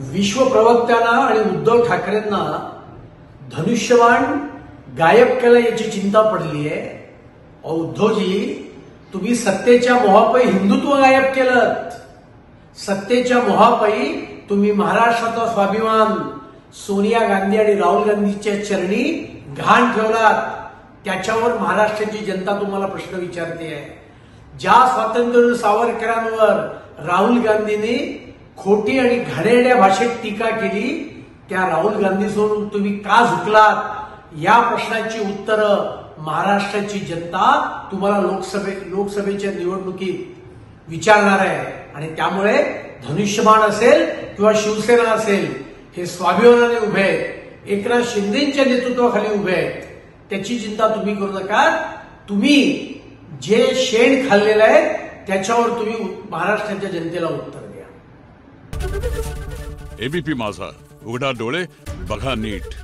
विश्व प्रवक्त्यांना आणि उद्धव ठाकरेंना धनुष्यबाण गायब केला याची चिंता पडली आहे। उद्धवजी, तुम्ही सत्तेच्या मोहापायी हिंदुत्व गायब केलं। सत्तेच्या मोहापायी तुम्ही महाराष्ट्राचा स्वाभिमान सोनिया गांधी आणि राहुल गांधीच्या चरणी घाण ठेवलात। त्याच्यावर महाराष्ट्राची जनता तुम्हाला प्रश्न विचारते आहे। ज्या स्वातंत्र्यवीर सावरकरांवर राहुल गांधींनी खोटी आणि घाणेरड्या भाषेत टीका केली, त्या राहुल गांधीसमोर तुम्ही का झुकलात? या प्रश्नाची उत्तरं महाराष्ट्राची जनता तुम्हाला लोकसभेच्या निवडणुकीत विचारणार आहे। आणि त्यामुळे धनुष्यबाण असेल किंवा शिवसेना असेल, हे स्वाभिमानाने उभे आहेत, एकनाथ शिंदेच्या नेतृत्वाखाली उभे आहेत। त्याची चिंता तुम्ही करू नका। तुम्ही जे शेण खाल्लेलं आहे त्याच्यावर तुम्ही महाराष्ट्राच्या जनतेला उत्तर द्या। एबीपी माझा, उघडा डोळे बघा नीट।